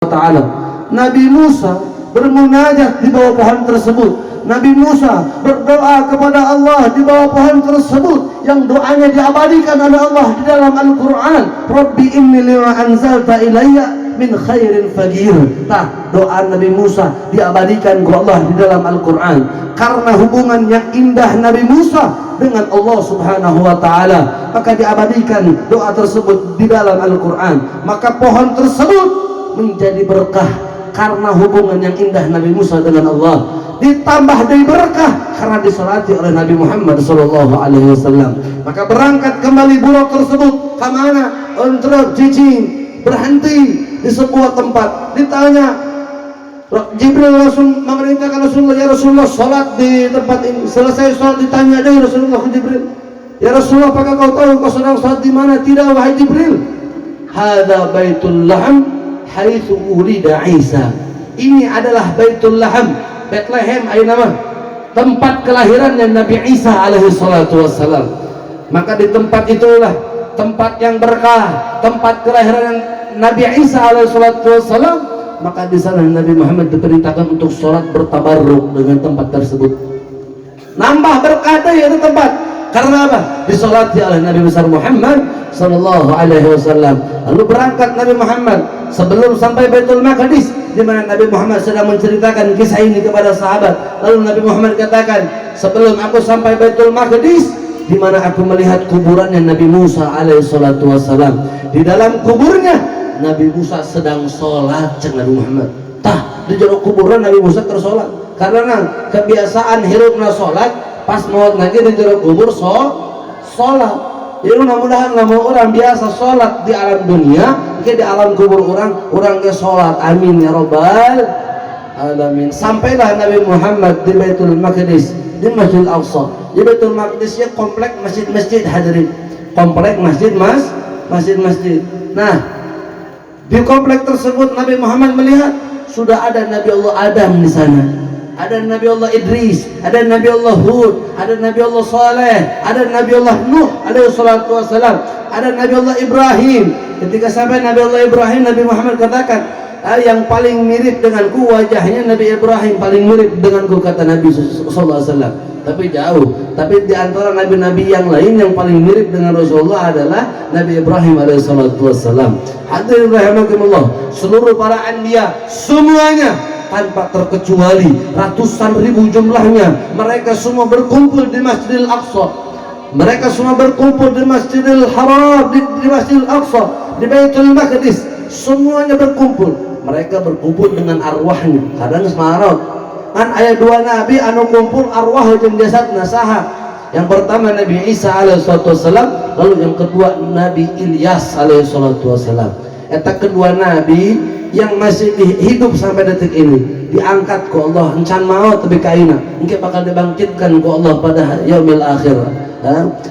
Ta'ala. Nabi Musa bermunajat di bawah pohon tersebut. Nabi Musa berdoa kepada Allah di bawah pohon tersebut, yang doanya diabadikan oleh Allah di dalam Al-Quran. Rabbi inni lima anzalta ilayya min khairin faqir. Doa Nabi Musa diabadikan oleh Allah di dalam Al-Quran karena hubungan yang indah Nabi Musa dengan Allah Subhanahu wa Ta'ala, maka diabadikan doa tersebut di dalam Al-Quran. Maka pohon tersebut menjadi berkah karena hubungan yang indah Nabi Musa dengan Allah, ditambah dari berkah karena disolati oleh Nabi Muhammad Sallallahu Alaihi Wasallam. Maka berangkat kembali buruk tersebut ke mana? Untuk cicing, berhenti di sebuah tempat. Ditanya, Jibril langsung memerintahkan Rasulullah, ya Rasulullah, sholat di tempat ini. Selesai sholat ditanya dari Rasulullah ke Jibril, ya Rasulullah, apakah kau tahu kau sedang sholat di mana? Tidak, wahai Jibril. Hada baitul laham haitsu ulida Isa. Ini adalah Baitul Laham, Bethlehem, nama tempat kelahirannya Nabi Isa alaihi salatu wassalam. Maka di tempat itulah tempat yang berkah, tempat kelahiran Nabi Isa alaihi salatu wassalam. Maka di sana Nabi Muhammad diperintahkan untuk sholat bertabarruk dengan tempat tersebut. Nambah berkah dari itu tempat. Karena apa? Disolati oleh Nabi besar Muhammad Sallallahu Alaihi Wasallam. Lalu berangkat Nabi Muhammad sebelum sampai Baitul Maqdis, di mana Nabi Muhammad sedang menceritakan kisah ini kepada sahabat. Lalu Nabi Muhammad katakan, sebelum aku sampai Baitul Maqdis, di mana aku melihat kuburannya Nabi Musa Alaihi Salatu Wasallam. Di dalam kuburnya Nabi Musa sedang sholat. Nabi Muhammad di jero kuburan Nabi Musa tersolat karena kebiasaan hirupna sholat. Pas maut lagi di jero kubur sholat. Jadi mudah-mudahan lama orang biasa sholat di alam dunia, di alam kubur orang ke sholat. Amin ya robbal alamin. Sampailah Nabi Muhammad di Baitul Maqdis, di Masjidil Aqsa. Di Baitul Maqdis ya komplek masjid-masjid, hadirin. Komplek masjid-masjid. Nah, di komplek tersebut Nabi Muhammad melihat sudah ada Nabi Allah Adam di sana. Ada Nabi Allah Idris, ada Nabi Allah Hud, ada Nabi Allah Saleh, ada Nabi Allah Nuh alaihi salatu wassalam, ada Nabi Allah Ibrahim. Ketika sampai Nabi Allah Ibrahim, Nabi Muhammad katakan, yang paling mirip denganku wajahnya Nabi Ibrahim, paling mirip denganku, kata Nabi sallallahu alaihi wasallam. Tapi jauh. Tapi di antara nabi-nabi yang lain yang paling mirip dengan Rasulullah adalah Nabi Ibrahim alaihi salatu wassalam. Hadirin rahimakumullah, seluruh para anbiya semuanya tanpa terkecuali, ratusan ribu jumlahnya, mereka semua berkumpul di Masjidil Aqsa. Mereka semua berkumpul di Masjidil Haram, di Masjidil Aqsa, di Baitul Maqdis. Semuanya berkumpul. Mereka berkumpul dengan arwahnya. Kadang semarot kan ayat dua nabi anu kumpul arwah jeung jasadna saha. Yang pertama Nabi Isa alaihi salatu wasallam, lalu yang kedua Nabi Ilyas alaihi salatu wasallam. Eta kedua nabi yang masih hidup sampai detik ini diangkat ku Allah, encan maut tapi kaina engke bakal dibangkitkan ku Allah pada yaumil akhir.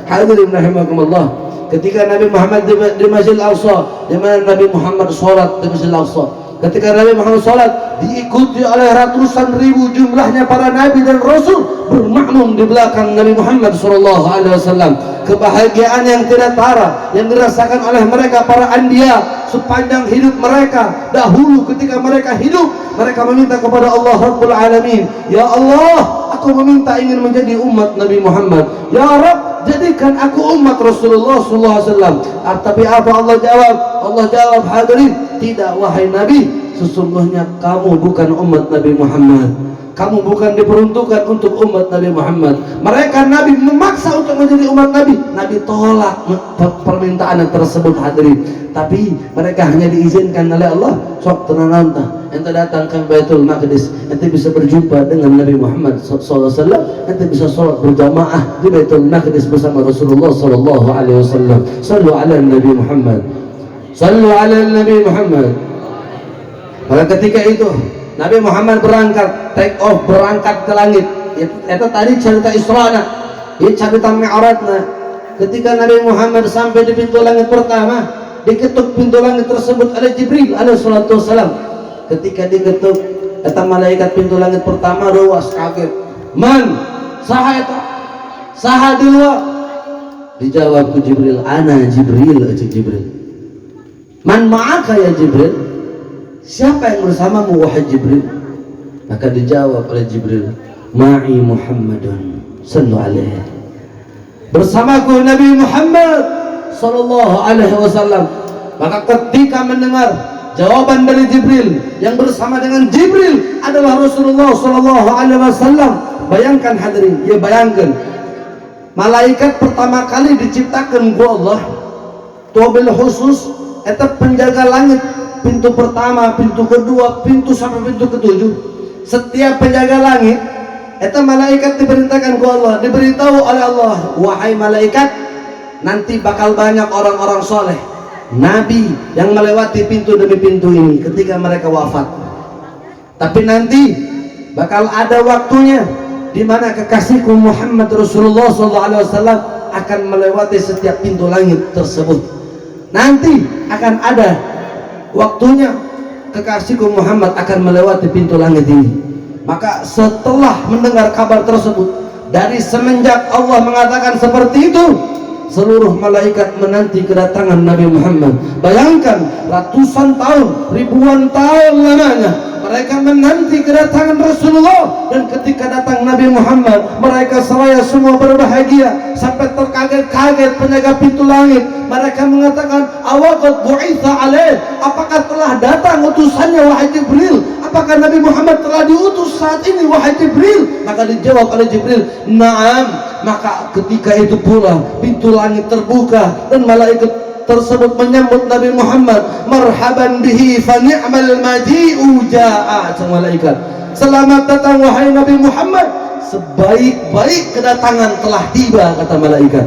Hadirin rahimakumullah, ketika Nabi Muhammad di Masjidil Aqsa, di mana Nabi Muhammad sholat di Masjidil Aqsa, ketika Nabi Muhammad sholat diikuti oleh ratusan ribu jumlahnya para nabi dan rasul bermakmum di belakang Nabi Muhammad sallallahu alaihi wasallam. Kebahagiaan yang tidak tara yang dirasakan oleh mereka para anbiya sepanjang hidup mereka. Dahulu ketika mereka hidup, mereka meminta kepada Allah Rabbul Alamin, ya Allah, aku meminta ingin menjadi umat Nabi Muhammad. Ya Rabb, jadikan aku umat Rasulullah sallallahu alaihi wasallam. Tapi apa Allah jawab? Allah jawab, hadirin, tidak wahai Nabi, sesungguhnya kamu bukan umat Nabi Muhammad. Kamu bukan diperuntukkan untuk umat Nabi Muhammad. Mereka Nabi memaksa untuk menjadi umat Nabi. Nabi tolak permintaan tersebut, hadirin. Tapi mereka hanya diizinkan oleh Allah. Sok tenang tah, ente datang ke Baitul Maqdis, ente bisa berjumpa dengan Nabi Muhammad sallallahu alaihi wasallam, ente bisa sholat berjamaah di Baitul Maqdis bersama Rasulullah sallallahu alaihi wasallam. Sallu ala Nabi Muhammad. Sallu ala Nabi Muhammad. Pada ketika itu Nabi Muhammad berangkat, take off, berangkat ke langit. Itu tadi cerita Isra'na, ini cerita Mi'rajna. Ketika Nabi Muhammad sampai di pintu langit pertama, diketuk pintu langit tersebut oleh Jibril alaihi salatu wassalam. Ketika diketuk, kata malaikat pintu langit pertama, ruas kaget. Man, saha eta? Saha di luar? Dijawab ku Jibril, ana Jibril, Jibril. Man ma'aka ya Jibril? siapa yang bersamamu wahai Jibril? Maka dijawab oleh Jibril, ma'i Muhammadun sallallahu alaihi, bersamaku Nabi Muhammad sallallahu alaihi wasallam. Maka ketika mendengar jawaban dari Jibril, yang bersama dengan Jibril adalah Rasulullah sallallahu alaihi wasallam, bayangkan hadirin, ya bayangkan, malaikat pertama kali diciptakan ku Allah wabil khusus eta penjaga langit, pintu pertama, pintu kedua, pintu sampai pintu ketujuh. Setiap penjaga langit eta malaikat diperintahkan ku Allah, diberitahu oleh Allah, wahai malaikat, nanti bakal banyak orang-orang soleh, nabi yang melewati pintu demi pintu ini ketika mereka wafat. Tapi nanti bakal ada waktunya di mana kekasihku Muhammad Rasulullah SAW akan melewati setiap pintu langit tersebut. Nanti akan ada waktunya kekasihku Muhammad akan melewati pintu langit ini. Maka setelah mendengar kabar tersebut, dari semenjak Allah mengatakan seperti itu, seluruh malaikat menanti kedatangan Nabi Muhammad. Bayangkan, ratusan tahun, ribuan tahun lamanya mereka menanti kedatangan Rasulullah, dan ketika datang Nabi Muhammad, mereka seraya semua berbahagia sampai terkaget-kaget penjaga pintu langit. Mereka mengatakan, awaqad bu'itha alaih, apakah telah datang utusannya wahai Jibril? Apakah Nabi Muhammad telah diutus saat ini wahai Jibril? Maka dijawab oleh Jibril, na'am. Maka ketika itu pula pintu langit terbuka dan malaikat tersebut menyambut Nabi Muhammad, marhaban bihi fa ni'mal maji'u ja'a. Malaikat, selamat datang wahai Nabi Muhammad, sebaik-baik kedatangan telah tiba, kata malaikat.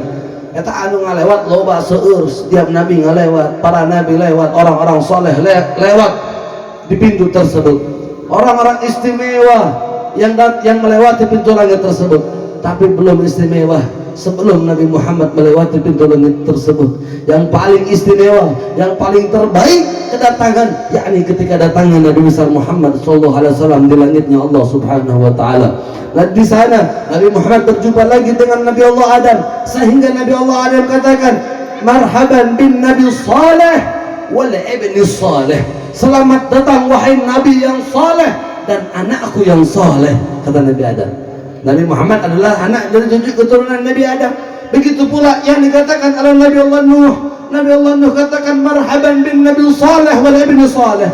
Eta anu ngalewat loba seueur, setiap nabi ngalewat, para nabi lewat, orang-orang soleh lewat di pintu tersebut, orang-orang istimewa yang melewati pintu langit tersebut. Tapi belum istimewa sebelum Nabi Muhammad melewati pintu langit tersebut. Yang paling istimewa, yang paling terbaik kedatangan, yakni ketika datangnya Nabi besar Muhammad SAW di langitnya Allah Subhanahu wa Ta'ala. Dan di sana Nabi Muhammad berjumpa lagi dengan Nabi Allah Adam, sehingga Nabi Allah Adam katakan, marhaban bin Nabi Saleh wal ibni Saleh. Selamat datang wahai Nabi yang saleh dan anakku yang saleh, kata Nabi Adam. Nabi Muhammad adalah anak dari cucu keturunan Nabi Adam. Begitu pula yang dikatakan oleh Nabi Allah Nuh. Nabi Allah Nuh katakan marhaban bin Nabi Saleh wal ibni Saleh.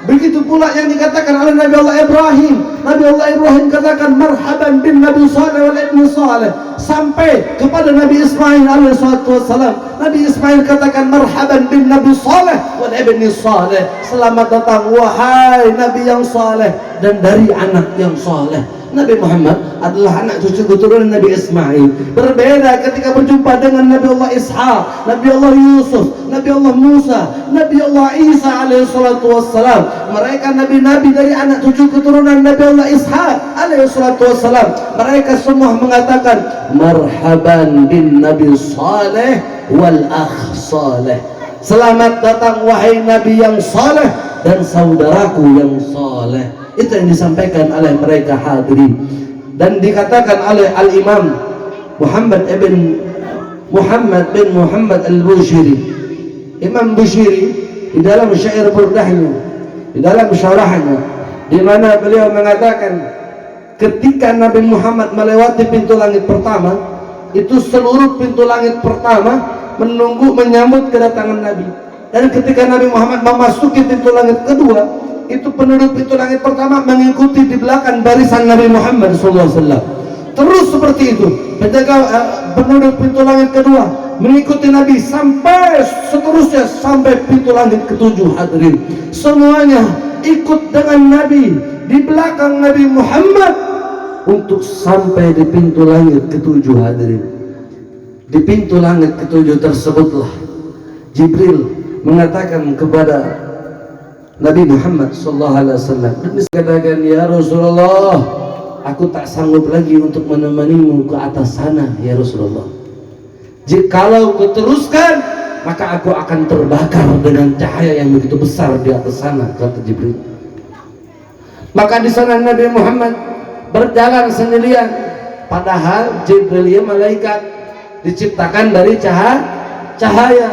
Begitu pula yang dikatakan oleh Nabi Allah Ibrahim. Nabi Allah Ibrahim katakan marhaban bin Nabi Saleh wal ibni Saleh. Sampai kepada Nabi Ismail alaihissalam, Nabi Ismail katakan marhaban bin Nabi Saleh wal ibni Saleh. Selamat datang wahai Nabi yang saleh dan dari anak yang saleh. Nabi Muhammad adalah anak cucu keturunan Nabi Ismail. Berbeda ketika berjumpa dengan Nabi Allah Ishaq, Nabi Allah Yusuf, Nabi Allah Musa, Nabi Allah Isa alaihissalatu wassalam. Mereka nabi-nabi dari anak cucu keturunan Nabi Allah Ishaq alaihissalatu wassalam. Mereka semua mengatakan marhaban bin Nabi Saleh wal akh Saleh. Selamat datang wahai Nabi yang saleh dan saudaraku yang saleh. Itu yang disampaikan oleh mereka hadirin, dan dikatakan oleh Al-Imam Muhammad bin Muhammad Al-Bushiri, Imam Bushiri, di dalam syair burdahnya, di dalam syarahnya, di mana beliau mengatakan ketika Nabi Muhammad melewati pintu langit pertama, itu seluruh pintu langit pertama menunggu menyambut kedatangan Nabi. Dan ketika Nabi Muhammad memasuki pintu langit kedua, itu penduduk pintu langit pertama mengikuti di belakang barisan Nabi Muhammad SAW. Terus seperti itu, penduduk pintu langit kedua mengikuti Nabi sampai seterusnya, sampai pintu langit ketujuh. Hadirin, semuanya ikut dengan Nabi di belakang Nabi Muhammad untuk sampai di pintu langit ketujuh. Hadirin, di pintu langit ketujuh tersebutlah Jibril mengatakan kepada Nabi Muhammad SAW, dan dikatakan, ya Rasulullah, aku tak sanggup lagi untuk menemanimu ke atas sana ya Rasulullah. Jikalau kau teruskan, maka aku akan terbakar dengan cahaya yang begitu besar di atas sana, kata Jibril. Maka di sana Nabi Muhammad berjalan sendirian, padahal Jibril ya malaikat diciptakan dari cahaya,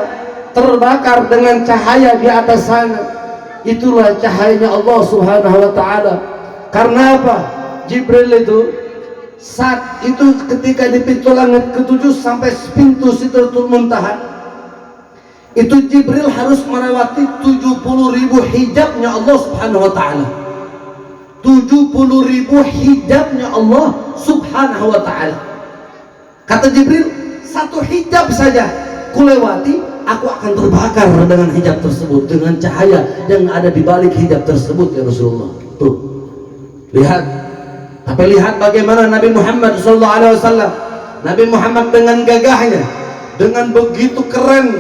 terbakar dengan cahaya di atas sana. itulah cahayanya Allah Subhanahu wa taala. Karena apa? Jibril itu saat itu ketika di pintu langit ketujuh sampai pintu Sidratul Muntaha, itu Jibril harus melewati 70.000 hijabnya Allah Subhanahu wa taala. 70.000 hijabnya Allah Subhanahu wa taala. Kata Jibril, satu hijab saja kulewati, aku akan terbakar dengan hijab tersebut, dengan cahaya yang ada di balik hijab tersebut ya Rasulullah. Tuh, lihat. Tapi lihat bagaimana Nabi Muhammad SAW. Nabi Muhammad dengan gagahnya, dengan begitu keren,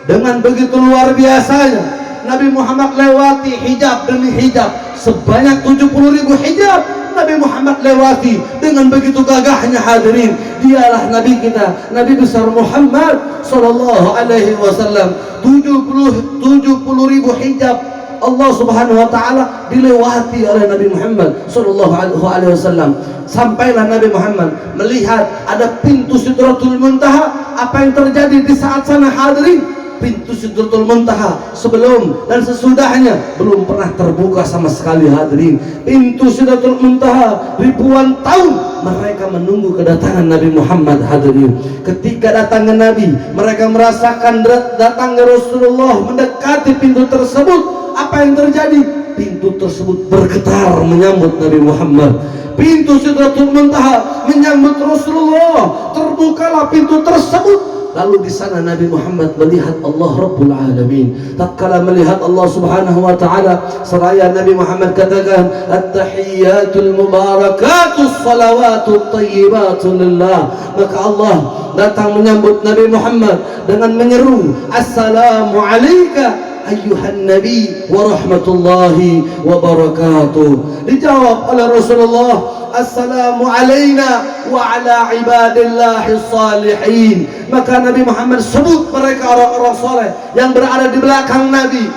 dengan begitu luar biasanya, Nabi Muhammad lewati hijab demi hijab sebanyak 70.000 hijab. Nabi Muhammad lewati dengan begitu gagahnya hadirin. Dialah Nabi kita, Nabi besar Muhammad Sallallahu Alaihi Wasallam. 70.000 hijab Allah Subhanahu wa taala dilewati oleh Nabi Muhammad sallallahu alaihi wasallam. Sampailah Nabi Muhammad melihat ada pintu Sidratul Muntaha. Apa yang terjadi di saat sana hadirin? Pintu Sidratul Muntaha sebelum dan sesudahnya belum pernah terbuka sama sekali hadirin. Pintu Sidratul Muntaha ribuan tahun mereka menunggu kedatangan Nabi Muhammad hadirin. Ketika datangnya Nabi, mereka merasakan datangnya Rasulullah mendekati pintu tersebut. Apa yang terjadi? Pintu tersebut bergetar menyambut Nabi Muhammad. Pintu Sidratul Muntaha menyambut Rasulullah. Terbukalah pintu tersebut. Lalu di sana Nabi Muhammad melihat Allah Rabbul Alamin. Tatkala melihat Allah Subhanahu wa taala, seraya Nabi Muhammad katakan, "At-tahiyyatul mubarakatus salawatut thayyibatu lillah." Maka Allah datang menyambut Nabi Muhammad dengan menyeru, "Assalamu alayka ayyuhan nabi wa rahmatullahi wa barakatuh." Dijawab oleh Rasulullah, "Assalamu alayna wa ala ibadillahi salihin." Maka Nabi Muhammad sebut mereka orang-orang soleh yang berada di belakang Nabi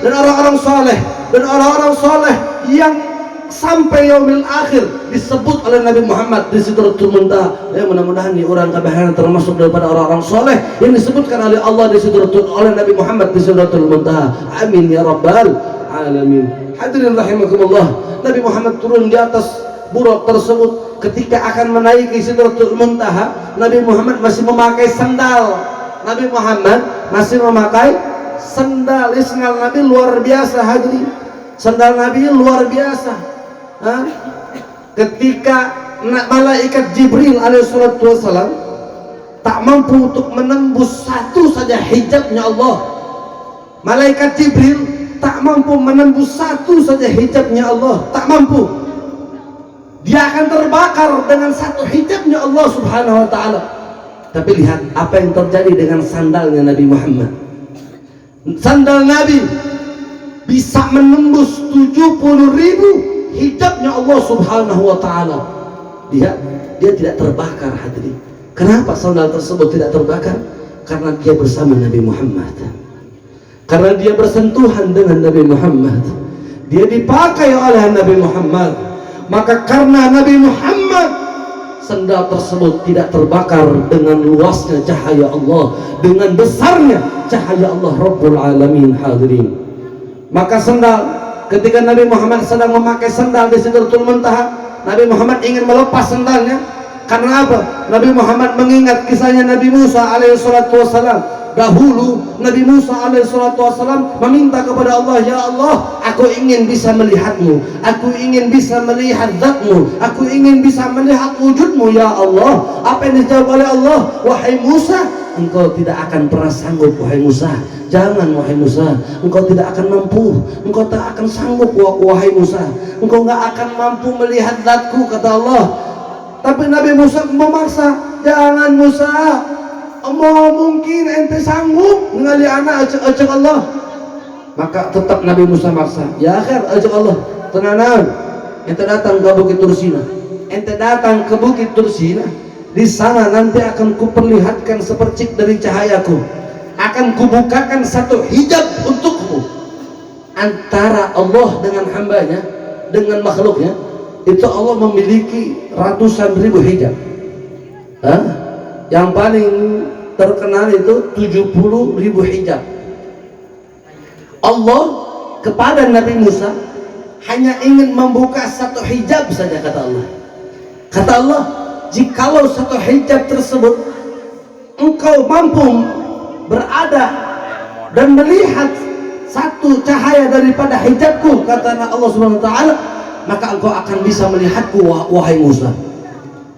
dan orang-orang soleh dan orang-orang soleh yang sampai yaumil akhir disebut oleh Nabi Muhammad di Sidratul Muntaha. Ya, mudah-mudahan nih orang kabahan termasuk daripada orang-orang soleh yang disebutkan oleh Allah di Sidratul, oleh Nabi Muhammad di Sidratul Muntaha. Amin ya rabbal alamin. Hadirin rahimakumullah, Nabi Muhammad turun di atas buraq tersebut. Ketika akan menaiki Sidratul Muntaha, Nabi Muhammad masih memakai sandal. Nabi Muhammad masih memakai sandal. Sandal Nabi luar biasa hadirin. Sandal Nabi luar biasa. Ketika malaikat Jibril alaihissalatu wassalam tak mampu untuk menembus satu saja hijabnya Allah. Malaikat Jibril tak mampu menembus satu saja hijabnya Allah, tak mampu. Dia akan terbakar dengan satu hijabnya Allah Subhanahu wa taala. Tapi lihat apa yang terjadi dengan sandalnya Nabi Muhammad. Sandal Nabi bisa menembus 70.000 hijabnya Allah Subhanahu wa taala. Dia tidak terbakar hadirin. Kenapa sandal tersebut tidak terbakar? Karena dia bersama Nabi Muhammad. Karena dia bersentuhan dengan Nabi Muhammad. Dia dipakai oleh Nabi Muhammad. Maka karena Nabi Muhammad, sandal tersebut tidak terbakar dengan luasnya cahaya Allah, dengan besarnya cahaya Allah Rabbul Alamin hadirin. Maka sandal, ketika Nabi Muhammad sedang memakai sandal di Sidratul Muntaha, Nabi Muhammad ingin melepas sandalnya. Karena apa? Nabi Muhammad mengingat kisahnya Nabi Musa alaihissalatu wassalam. Dahulu Nabi Musa alaihissalatu wassalam meminta kepada Allah, "Ya Allah, aku ingin bisa melihatmu, aku ingin bisa melihat zatmu, aku ingin bisa melihat wujudmu ya Allah." Apa yang dijawab oleh Allah? "Wahai Musa, engkau tidak akan pernah sanggup wahai Musa. Jangan wahai Musa, engkau tidak akan mampu, engkau tak akan sanggup wahai Musa, engkau nggak akan mampu melihat zatku," kata Allah. Tapi Nabi Musa memaksa, "Jangan Musa, mau mungkin ente sanggup ngali anak ajak Allah." Maka tetap Nabi Musa maksa. "Ya akhir ajak Allah, tenanan, ente datang ke Bukit Tursina, ente datang ke Bukit Tursina, di sana nanti akan kuperlihatkan sepercik dari cahayaku, akan kubukakan satu hijab untukmu antara Allah dengan hambanya, dengan makhluknya. Itu Allah memiliki ratusan ribu hijab. Yang paling terkenal itu 70.000 hijab. Allah kepada Nabi Musa hanya ingin membuka satu hijab saja, kata Allah. Kata Allah, jikalau satu hijab tersebut engkau mampu berada dan melihat satu cahaya daripada hijabku, kata Allah Subhanahu wa taala, maka engkau akan bisa melihatku wahai Musa.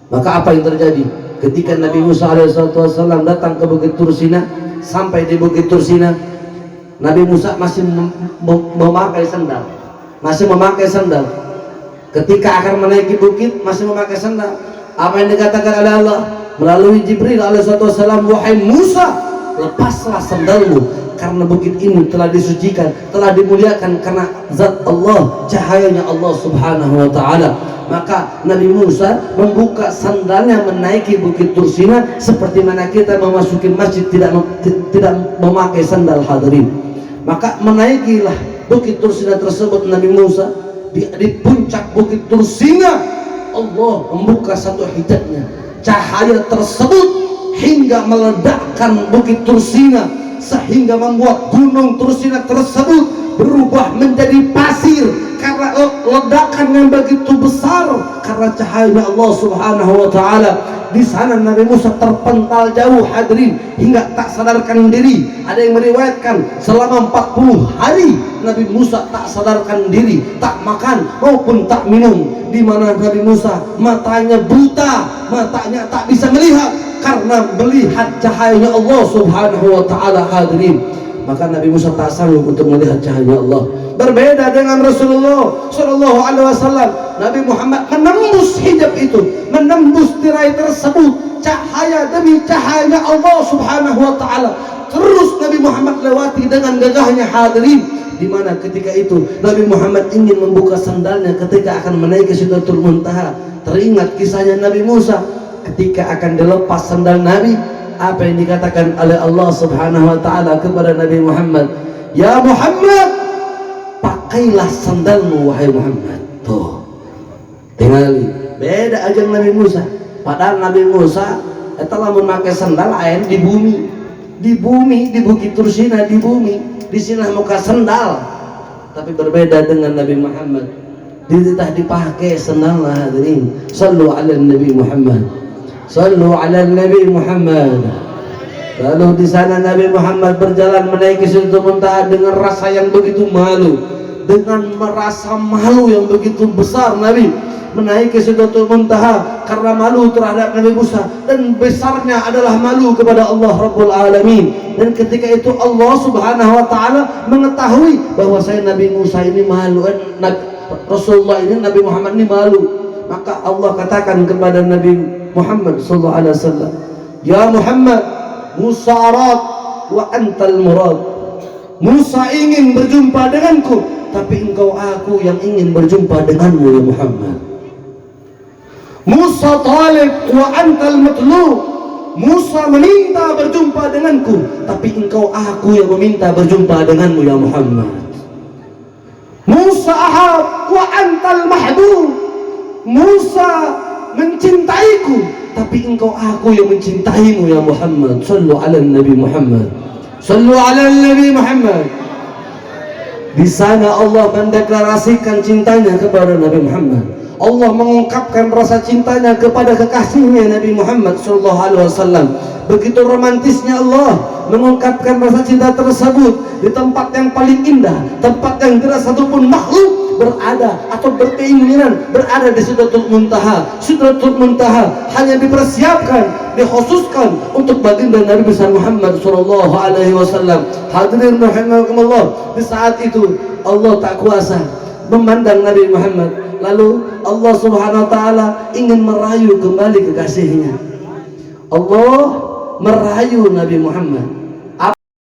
Maka apa yang terjadi ketika Nabi Musa alaihissalam datang ke Bukit Tursina? Sampai di Bukit Tursina, Nabi Musa masih memakai sandal, ketika akan menaiki bukit masih memakai sandal. Apa yang dikatakan oleh Allah melalui Jibril alaihissalam, wahai Musa, lepaslah sandalmu, karena bukit ini telah disucikan, telah dimuliakan karena zat Allah, cahayanya Allah Subhanahu wa taala. Maka Nabi Musa membuka sandalnya menaiki Bukit Tursina, seperti mana kita memasuki masjid tidak memakai sandal, hadirin. Maka menaikilah Bukit Tursina tersebut Nabi Musa. Di puncak Bukit Tursina Allah membuka satu hijabnya, cahaya tersebut hingga meledakkan Bukit Tursina, sehingga membuat gunung Tursina tersebut berubah menjadi pasir karena ledakan yang begitu besar, karena cahaya Allah Subhanahu wa taala. Di sana Nabi Musa terpental jauh, hadirin, hingga tak sadarkan diri. Ada yang meriwayatkan selama 40 hari Nabi Musa tak sadarkan diri, tak makan maupun tak minum, di mana Nabi Musa matanya buta, matanya tak bisa melihat karena melihat cahayanya Allah Subhanahu wa taala, hadirin. Maka Nabi Musa tak sanggup untuk melihat cahaya Allah. Berbeda dengan Rasulullah Shallallahu Alaihi Wasallam, Nabi Muhammad menembus hijab itu, menembus tirai tersebut, cahaya demi cahaya Allah Subhanahu Wa Taala. Terus Nabi Muhammad lewati dengan gagahnya, hadirin. Di mana ketika itu Nabi Muhammad ingin membuka sandalnya ketika akan menaiki Sidratul Muntaha. Teringat kisahnya Nabi Musa ketika akan dilepas sandal Nabi. Apa yang dikatakan oleh Allah Subhanahu wa taala kepada Nabi Muhammad, ya Muhammad, pakailah sandalmu wahai Muhammad. Tuh, tinggal beda aja Nabi Musa. Padahal Nabi Musa telah memakai sandal air di bumi, di Bukit Tursina, di bumi, di sini muka sandal. Tapi berbeda dengan Nabi Muhammad, tidak dipakai sandal, hadirin. Sallu ala Nabi Muhammad, sallu ala Nabi Muhammad. Lalu di sana Nabi Muhammad berjalan menaiki Sidratul Muntaha dengan rasa yang begitu malu, dengan merasa malu yang begitu besar. Nabi menaiki Sidratul Muntaha karena malu terhadap Nabi Musa, dan besarnya adalah malu kepada Allah Rabbul Alamin. Dan ketika itu Allah Subhanahu wa taala mengetahui bahwa saya Nabi Musa ini malu, Rasulullah ini, Nabi Muhammad ini malu. Maka Allah katakan kepada Nabi Muhammad sallallahu alaihi wasallam, ya Muhammad, Musa arad wa antal murad. Musa ingin berjumpa denganku, tapi engkau aku yang ingin berjumpa denganmu ya Muhammad. Musa talib wa antal matlub. Musa meminta berjumpa denganku, tapi engkau aku yang meminta berjumpa denganmu ya Muhammad. Musa ahab wa antal mahbub. Musa mencintaiku, tapi engkau aku yang mencintaimu ya Muhammad. Sallu ala Nabi Muhammad, sallu ala Nabi Muhammad. Di sana Allah mendeklarasikan cintanya kepada Nabi Muhammad. Allah mengungkapkan rasa cintanya kepada kekasihnya Nabi Muhammad sallallahu alaihi wasallam. Begitu romantisnya Allah mengungkapkan rasa cinta tersebut di tempat yang paling indah, tempat yang tidak satupun makhluk berada atau berkeinginan berada di Sidratul Muntaha. Sidratul Muntaha hanya dipersiapkan, dikhususkan untuk baginda Nabi besar Muhammad sallallahu alaihi wasallam. Hadirin rahimakumullah, di saat itu Allah tak kuasa memandang Nabi Muhammad. Lalu Allah Subhanahu wa taala ingin merayu kembali kekasihnya. Allah merayu Nabi Muhammad.